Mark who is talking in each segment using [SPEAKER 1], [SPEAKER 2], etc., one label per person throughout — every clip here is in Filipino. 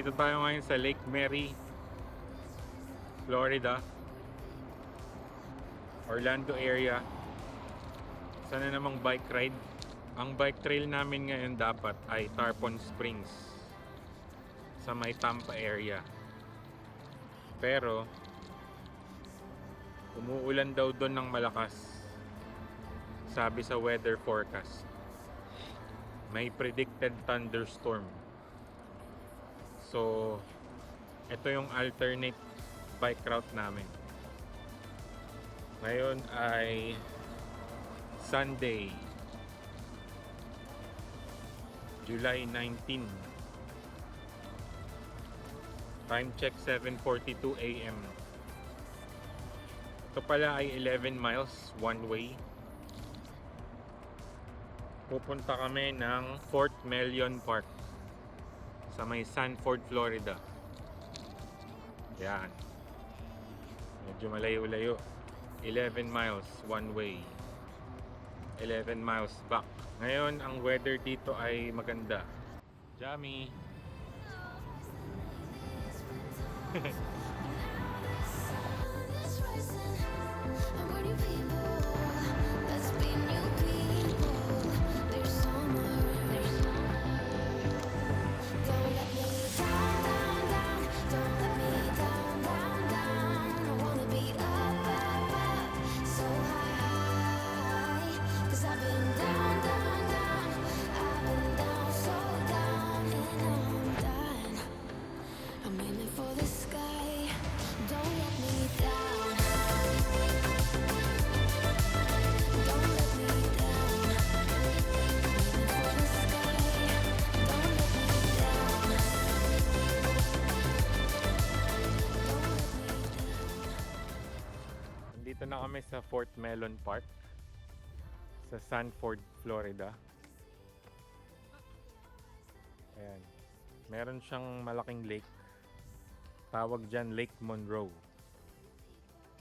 [SPEAKER 1] Dito tayo ngayon sa Lake Mary, Florida, Orlando area. Sana namang bike ride. Ang bike trail namin ngayon dapat ay Tarpon Springs sa may Tampa area. Pero umuulan daw doon ng malakas, sabi sa weather forecast. May predicted thunderstorm. So ito yung alternate bike route namin. Ngayon ay Sunday, July 19. Time check 7:42 AM. Ito pala ay 11 miles one way. Pupunta kami ng Fort Melion Park sa may Sanford, Florida. Yan. Medyo malayo-layo. 11 miles one way. 11 miles back. Ngayon, ang weather dito ay maganda. Jammy. Dito na kami sa Fort Melion Park sa Sanford, Florida. Ayan. Meron siyang malaking lake. Tawag dyan Lake Monroe.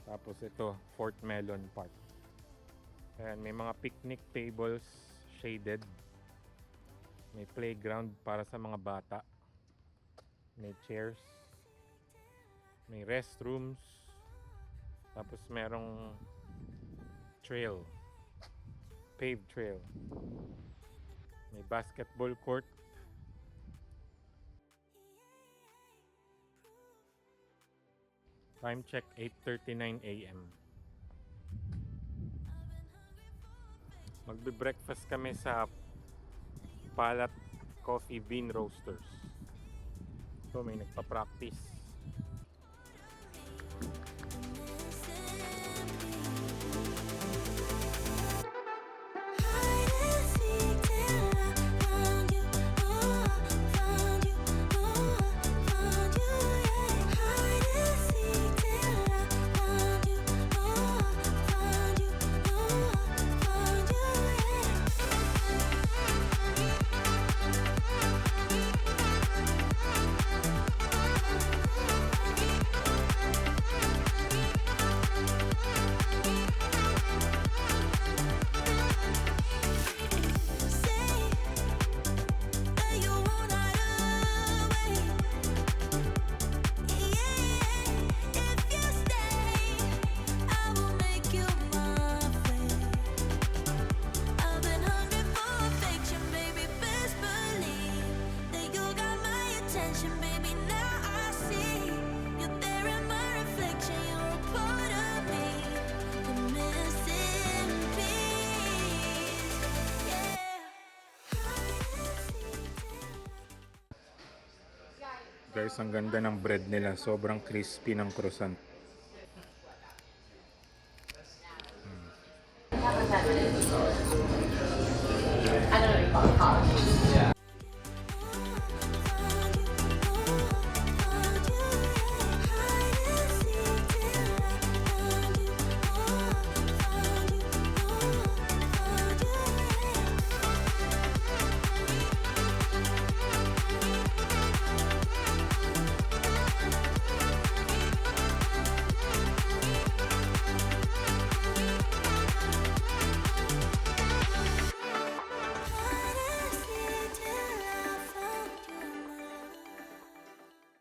[SPEAKER 1] Tapos ito, Fort Melion Park. Ayan, may mga picnic tables, shaded. May playground para sa mga bata. May chairs. May restrooms. Tapos merong trail, paved trail. May basketball court. Time check 8:39 AM. Magbe-breakfast kami sa Palat Coffee Bean Roasters. So may nagpa-practice. Guys, ang ganda ng bread nila. Sobrang crispy ng croissant.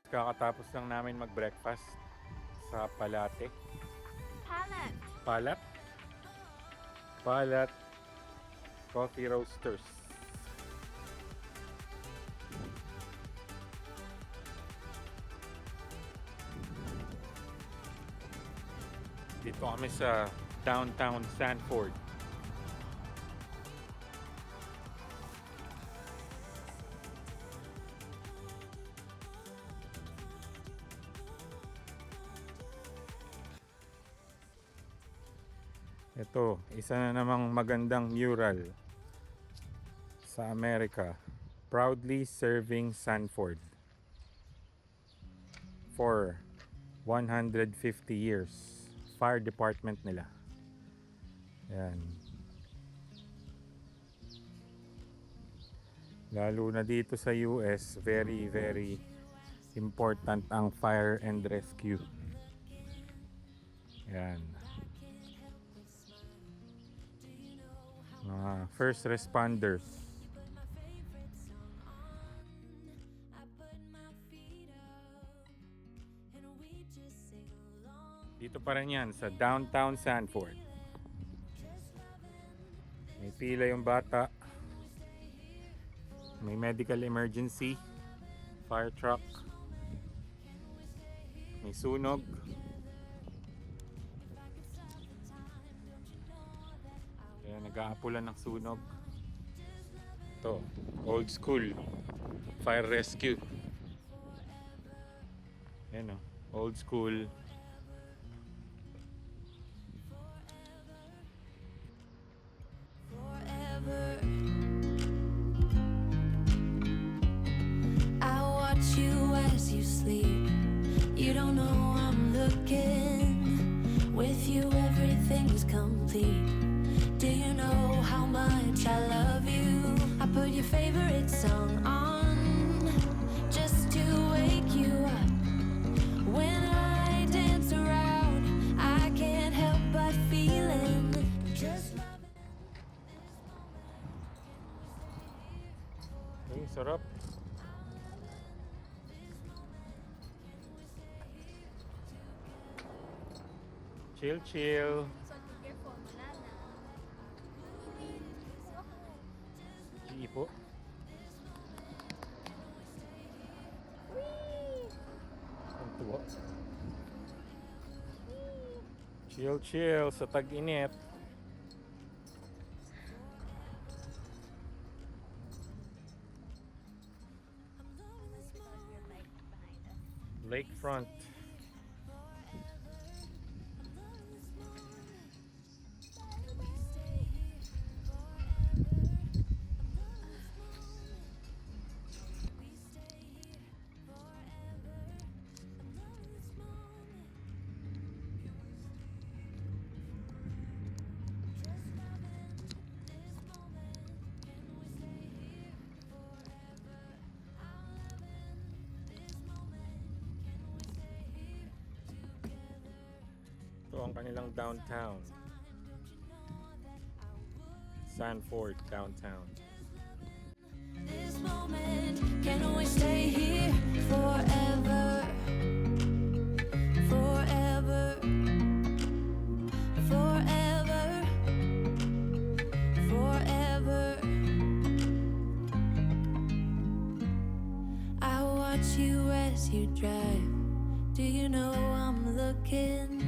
[SPEAKER 1] Kakatapos lang namin mag-breakfast sa Palate.
[SPEAKER 2] Palette.
[SPEAKER 1] Palat? Palat Coffee Roasters. Dito kami sa downtown Sanford. Ito, isa na namang magandang mural sa Amerika. Proudly serving Sanford for 150 years. Fire department nila. Yan. Lalo na dito sa US, very very important ang fire and rescue. Yan. Mga first responders. Dito pa rin yan sa downtown Sanford. May pila yung bata. May medical emergency. Fire truck. May sunog. Kaya nag-aapulan ng sunog. Ito, old school fire rescue. Ayan o, old school.
[SPEAKER 3] I watch you as you sleep. You don't know I'm looking. With you everything's complete. Do you know how much I love you? I put your favorite song on just to wake you up. When I dance around, I can't help but feeling just loving this moment.
[SPEAKER 1] Ay, sarap. Chill, chill.
[SPEAKER 2] So, your phone, wala na.
[SPEAKER 1] Iipo. Ang tuwa. Chill, chill sa tag-init.
[SPEAKER 2] Your bike behind us.
[SPEAKER 1] Lakefront. Ito ang kanilang downtown. Sanford downtown.
[SPEAKER 3] This moment, can we stay here forever? Forever. Forever. Forever. I watch you as you drive. Do you know I'm looking?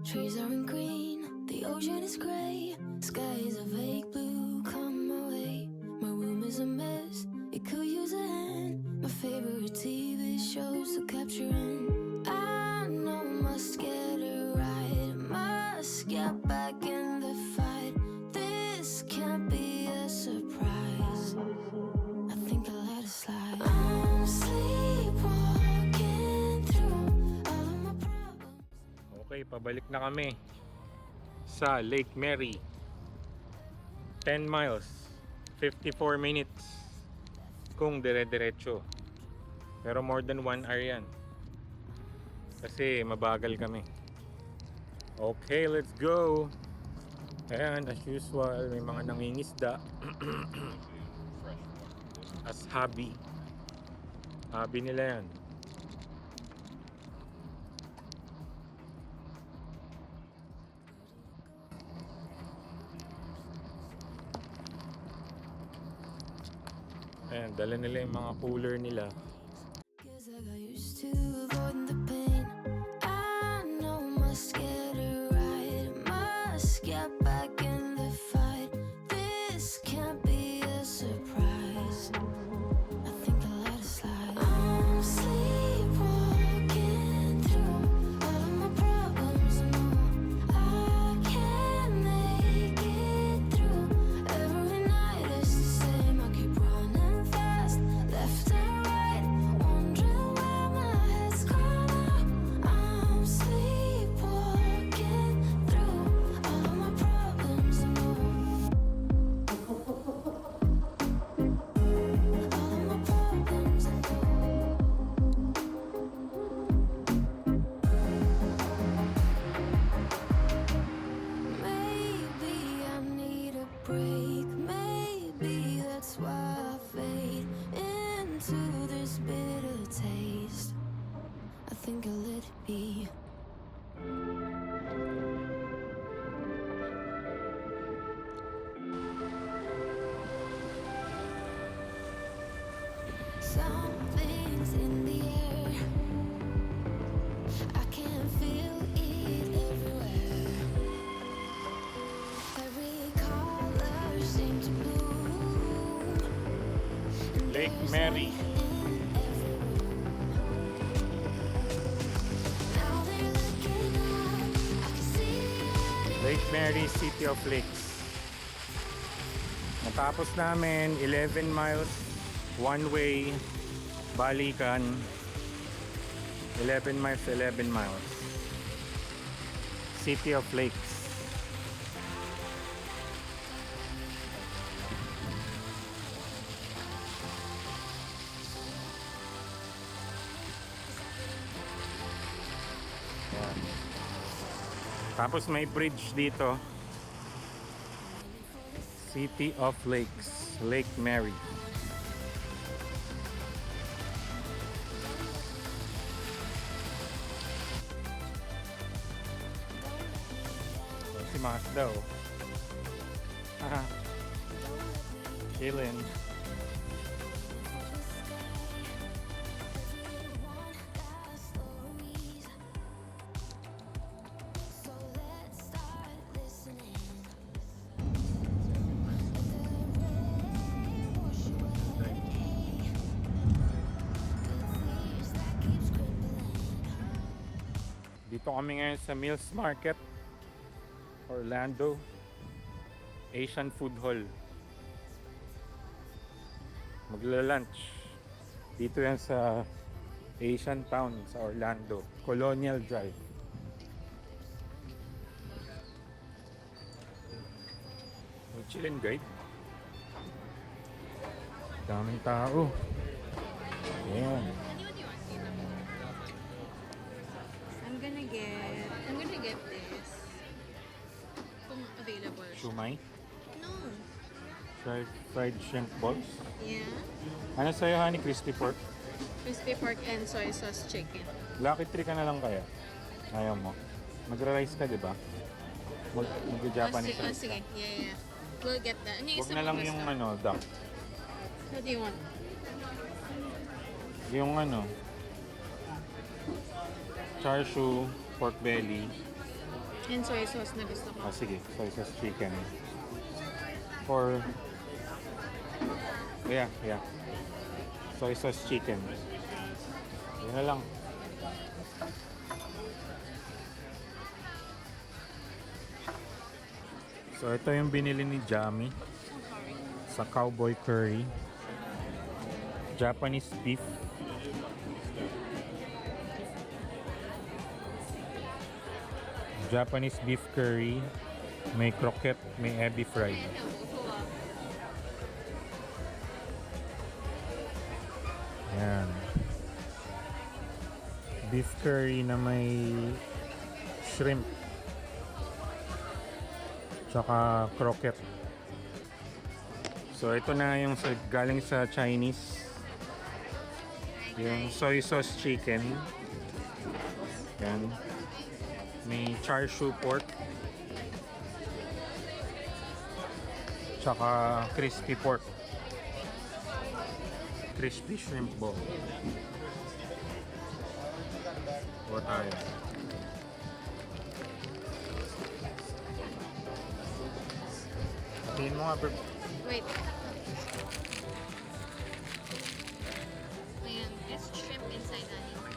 [SPEAKER 3] Trees aren't green, the ocean is gray, sky is a vague blue, come my way. My room is a mess, it could use a hand. My favorite TV shows to capture in. I know must get it right, must get back in the fight. This can't be a surprise. I think I let it slide. I'm sleepwalking through all of my problems.
[SPEAKER 1] Okay, pabalik na kami sa Lake Mary. 10 miles, 54 minutes kung dire-diretso. Pero more than 1 hour yan. Kasi mabagal kami. Okay, let's go! Ayan, as usual, may mga nangingisda. As hobby. Hobby nila yan. Ayan, dala nila yung mga cooler nila.
[SPEAKER 3] Guess I got used to avoiding the pain. I know must get it right, must get back in the fight. This can't be a surprise. I think I let it slide. I'm sleepwalking through all of my problems. I can't make it through. Every night it's the same. I keep running fast, left and right, wondering where my head's gone now. I'm sleepwalking through all of my problems. All of my problems. Maybe I need a break. Maybe that's why I fade into this bitter taste. I think I'll let it be. Something's in the air. I can feel it everywhere. Every color seems to bloom. And
[SPEAKER 1] Lake
[SPEAKER 3] there's
[SPEAKER 1] Mary.
[SPEAKER 3] light in every room. Now they're looking up. I can see it.
[SPEAKER 1] Lake Mary, City of Lakes. Natapos namin 11 miles one way balikan. 11 miles, 11 miles. City of Lakes. Yan. Tapos may bridge dito. City of Lakes, Lake Mary. Si Mazda oh. Haha. Chillin'.
[SPEAKER 3] So let's start listening.
[SPEAKER 1] Dito kami ngayon sa Mills Market, Orlando, Asian Food Hall. Magla-lunch. Dito yan sa Asian Town sa Orlando, Colonial Drive. May chillin' guide. Daming tao. Ayan.
[SPEAKER 2] I'm gonna get this. Kung available.
[SPEAKER 1] Shumai,
[SPEAKER 2] No.
[SPEAKER 1] fried shrimp balls.
[SPEAKER 2] Yeah.
[SPEAKER 1] Ano sa'yo, honey? Crispy pork?
[SPEAKER 2] Crispy pork and soy sauce chicken.
[SPEAKER 1] Lucky 3 ka na lang kaya? Ayaw mo. Magra-rice ka, di ba? Mag-Japanese
[SPEAKER 2] Oh,
[SPEAKER 1] rice
[SPEAKER 2] sige.
[SPEAKER 1] ka.
[SPEAKER 2] Yeah. We'll get that. Ano yung
[SPEAKER 1] Huwag
[SPEAKER 2] isa
[SPEAKER 1] na
[SPEAKER 2] mo
[SPEAKER 1] lang
[SPEAKER 2] gusto?
[SPEAKER 1] yung duck.
[SPEAKER 2] What do you want?
[SPEAKER 1] Yung char siu, pork belly.
[SPEAKER 2] And soy sauce na gusto ko.
[SPEAKER 1] Sige, soy sauce chicken. Or, yeah. Soy sauce chicken. Yun na lang. So, ito yung binili ni Jami sa Cowboy Curry. Japanese beef. Japanese beef curry. May croquette, may ebi fry. Ayan. Beef curry na may shrimp. Tsaka croquette. So ito na yung galing sa Chinese. Yung soy sauce chicken. Yan. May char siu pork. Tsaka crispy pork. Crispy shrimp ball. Kuha tayo. Tingin mo nga, bro.
[SPEAKER 2] Wait. Ayan, it's shrimp inside honey.